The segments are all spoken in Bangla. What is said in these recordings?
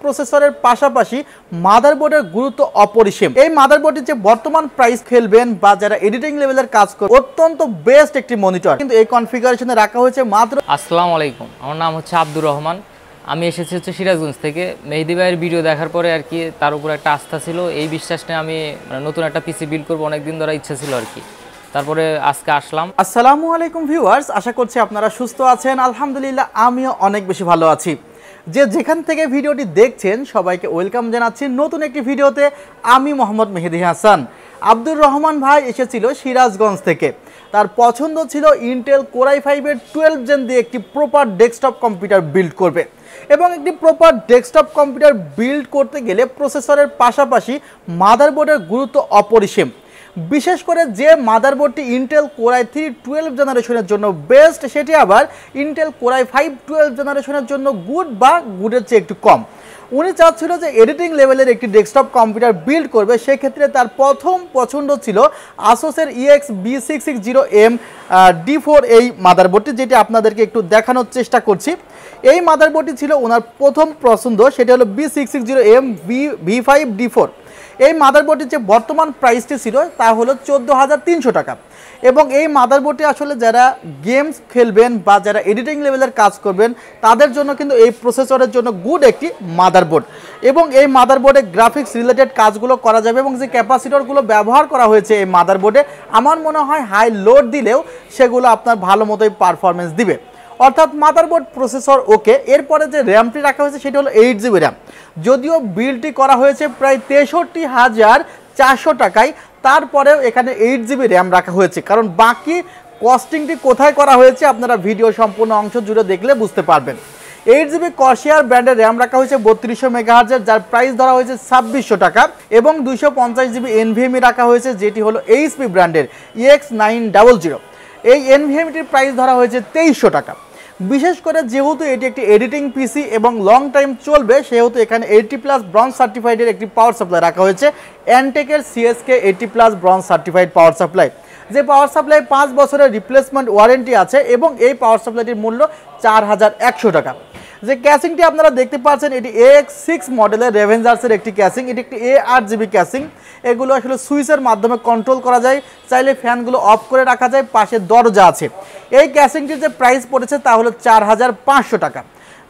প্রসেসরের পাশাপাশি মাদারবোর্ডের গুরুত্ব অপরিসীম। এই মাদারবোর্ডের যে বর্তমান প্রাইস খেলবেন বা যারা এডিটিং লেভেলের কাজ করে অত্যন্ত বেস্ট একটি মনিটর, কিন্তু এই কনফিগারেশনে রাখা হয়েছে মাত্র। আসসালামু আলাইকুম, আমার নাম হচ্ছে আব্দুর রহমান। আমি এসেছি সিরাজগঞ্জ থেকে। মেহেদি ভাইয়ের ভিডিও দেখার পরে আর কি তার উপর একটা আস্থা ছিল, এই বিশ্বাস নিয়ে আমি নতুন একটা পিসি বিল্ড করবো, অনেকদিন ধরে ইচ্ছা ছিল আর কি। তারপরে আজকে আসলাম। আসসালামু আলাইকুম ভিউয়ার্স, আশা করছি আপনারা সুস্থ আছেন। আলহামদুলিল্লাহ আমিও অনেক বেশি ভালো আছি। যে যেখান থেকে ভিডিওটি দেখছেন সবাইকে ওয়েলকাম জানাচ্ছি নতুন একটি ভিডিওতে। আমি মোহাম্মদ মেহেদি হাসান। আব্দুর রহমান ভাই এসেছিল সিরাজগঞ্জ থেকে। তার পছন্দ ছিল ইন্টেল কোর i5-এর 12 জেন দিয়ে একটি প্রপার ডেস্কটপ কম্পিউটার বিল্ড করবে, এবং একটি প্রপার ডেস্কটপ কম্পিউটার বিল্ড করতে গেলে প্রসেসরের পাশাপাশি মাদারবোর্ডের গুরুত্ব অপরিসীম। বিশেষ করে যে মাদারবোর্ডটি ইন্টেল কোর i3 12 জেনারেশনের জন্য বেস্ট, সেটি আবার ইন্টেল কোর i5 12 জেনারেশনের জন্য গুড বা গুডের চেয়ে একটু কম। উনি চাচ্ছিল যে এডিটিং লেভেলের একটি ডেস্কটপ কম্পিউটার বিল্ড করবে, সেক্ষেত্রে তার প্রথম পছন্দ ছিল আসুসের EX-B660M D4 এই মাদারবোর্ডটি, যেটি আপনাদেরকে একটু দেখানোর চেষ্টা করছি। এই মাদারবোর্ডটি ছিল ওনার প্রথম পছন্দ, সেটা হলো B660M V5 D4। এই মাদারবোর্ডের যে বর্তমান প্রাইসটি ছিল তা হলো 14,300 টাকা, এবং এই মাদারবোর্ডটি আসলে যারা গেমস খেলবেন বা যারা এডিটিং লেভেলের কাজ করবেন তাদের জন্য কিন্তু এই প্রসেসরের জন্য গুড একটি মাদারবোর্ড। এবং এই মাদারবোর্ডে গ্রাফিক্স রিলেটেড কাজগুলো করা যাবে, এবং যে ক্যাপাসিটরগুলো ব্যবহার করা হয়েছে এই মাদারবোর্ডে আমার মনে হয় হাই লোড দিলেও সেগুলো আপনার ভালো মতোই পারফরমেন্স দিবে। অর্থাৎ মাদারবোর্ড প্রসেসর ওকে। এরপরে যে র্যামটি রাখা হয়েছে সেটি হলো 8 জিবি র্যাম, যদিও বিলটি করা হয়েছে প্রায় 63,400 টাকায়, তারপরেও এখানে 8 জিবি র্যাম রাখা হয়েছে। কারণ বাকি কস্টিংটি কোথায় করা হয়েছে আপনারা ভিডিও সম্পূর্ণ অংশ জুড়ে দেখলে বুঝতে পারবেন। 8 জিবি কর্সিয়ার ব্র্যান্ডের র্যাম রাখা হয়েছে 3200 মেগাহার্জের, যার প্রাইস ধরা হয়েছে 2600 টাকা, এবং 250 জিবি NVMe রাখা হয়েছে, যেটি হলো HP ব্র্যান্ডের EX900। এই NVMeটির প্রাইস ধরা হয়েছে 2300 টাকা। বিশেষ করে যেহেতু এটি একটি এডিটিং পিসি এবং লং টাইম চলবে, সেহেতু এখানে 80+ ব্রঞ্জ সার্টিফাইডের একটি পাওয়ার সাপ্লাই রাখা হয়েছে, অ্যান্টেকের CSK 80+ bronze certified power supply. যে পাওয়ার সাপ্লাই 5 বছরের রিপ্লেসমেন্ট ওয়ারেন্টি আছে, এবং এই পাওয়ার সাপ্লাইটির মূল্য 4100 টাকা। যে ক্যাসিংটি আপনারা দেখতে পাচ্ছেন এটি AX6 মডেলের রেভেঞ্জার্সের একটি ক্যাসিং, এটি একটি A8GB ক্যাসিং। এগুলো আসলে সুইচের মাধ্যমে কন্ট্রোল করা যায়, চাইলে ফ্যানগুলো অফ করে রাখা যায়, পাশে দরজা আছে। এই ক্যাসিংটির যে প্রাইস পড়েছে তা হলো 4500 টাকা।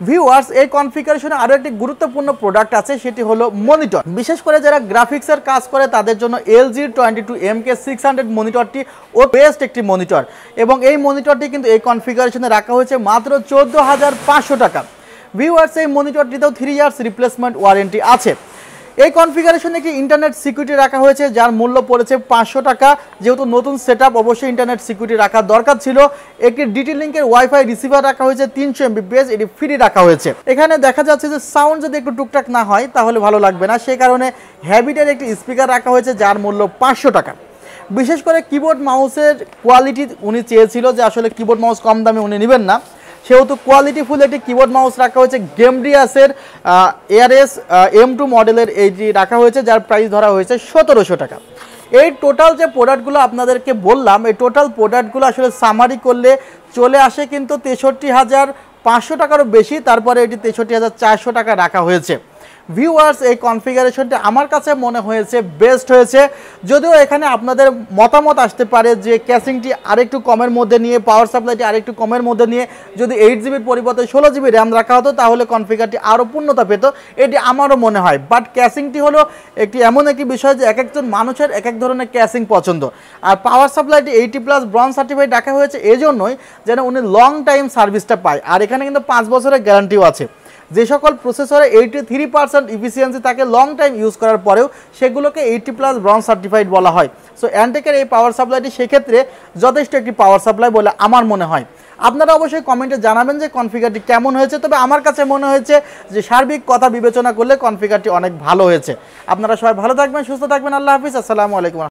ভিউয়ার্স, এই কনফিগারেশনে আরও একটি গুরুত্বপূর্ণ প্রোডাক্ট আছে, সেটি হলো মনিটর। বিশেষ করে যারা গ্রাফিক্সের কাজ করে তাদের জন্য LG 22MK600 মনিটরটি ও বেস্ট একটি মনিটর, এবং এই মনিটরটি কিন্তু এই কনফিগারেশনে রাখা হয়েছে মাত্র 14,500 টাকা। ভিউয়ার্স, এই মনিটরটিতেও 3 ইয়ার্স রিপ্লেসমেন্ট ওয়ারেন্টি আছে। এই কনফিগারেশনে কি ইন্টারনেট সিকিউরিটি রাখা হয়েছে, যার মূল্য পড়েছে 500 টাকা। যেহেতু নতুন সেটআপ, অবশ্যই ইন্টারনেট সিকিউরিটি রাখার দরকার ছিল। একটি ডিটি লিঙ্কের ওয়াইফাই রিসিভার রাখা হয়েছে 300 MBps, এটি ফ্রি রাখা হয়েছে। এখানে দেখা যাচ্ছে যে সাউন্ড যদি একটু টুকটাক না হয় তাহলে ভালো লাগবে না, সেই কারণে হ্যাবিটের একটি স্পিকার রাখা হয়েছে, যার মূল্য 500 টাকা। বিশেষ করে কিবোর্ড মাউসের কোয়ালিটি উনি চেয়েছিল যে আসলে কিবোর্ড মাউস কম দামে উনি নেবেন না, সেহেতু কোয়ালিটিফুল একটি কিবোর্ড মাউস রাখা হয়েছে। গেমডিয়াসের ARS M2 মডেলের এইটি রাখা হয়েছে, যার প্রাইস ধরা হয়েছে 1700 টাকা। এই টোটাল যে প্রোডাক্টগুলো আপনাদেরকে বললাম, এই টোটাল প্রোডাক্টগুলো আসলে সামারি করলে চলে আসে কিন্তু 63,500 টাকারও বেশি। তারপরে এটি 63,400 টাকা রাখা হয়েছে। ভিউয়ার্স, এই কনফিগারেশনটি আমার কাছে মনে হয়েছে বেস্ট হয়েছে, যদিও এখানে আপনাদের মতামত আসতে পারে যে ক্যাসিংটি আরেকটু কমের মধ্যে নিয়ে, পাওয়ার সাপ্লাইটি আরেকটু কমের মধ্যে নিয়ে যদি 8 জিবির পরিবর্তে 16 জিবি র্যাম রাখা হতো তাহলে কনফিগারটি আরও পূর্ণতা পেত, এটি আমারও মনে হয়। বাট ক্যাসিংটি হলো একটি এমন একটি বিষয় যে এক একজন মানুষের এক এক ধরনের ক্যাসিং পছন্দ, আর পাওয়ার সাপ্লাইটি 80+ ব্রঞ্জ সার্টিফাইড রাখা হয়েছে এজন্যই যেন উনি লং টাইম সার্ভিসটা পায়, আর এখানে কিন্তু 5 বছরের গ্যারান্টিও আছে। যে সকল প্রসেসরে 83% ইফিসিয়েন্সি থাকে লং টাইম ইউজ করার পরেও, সেগুলোকে 80+ ব্রঞ্জ সার্টিফাইড বলা হয়। সো অ্যান্টেকের এই পাওয়ার সাপ্লাইটি সেক্ষেত্রে যথেষ্ট একটি পাওয়ার সাপ্লাই বলে আমার মনে হয়। আপনারা অবশ্যই কমেন্টে জানাবেন যে কনফিগারটি কেমন হয়েছে, তবে আমার কাছে মনে হয়েছে যে সার্বিক কথা বিবেচনা করলে কনফিগারটি অনেক ভালো হয়েছে। আপনারা সবাই ভালো থাকবেন, সুস্থ থাকবেন। আল্লাহ হাফিজ, আসসালামু আলাইকুম।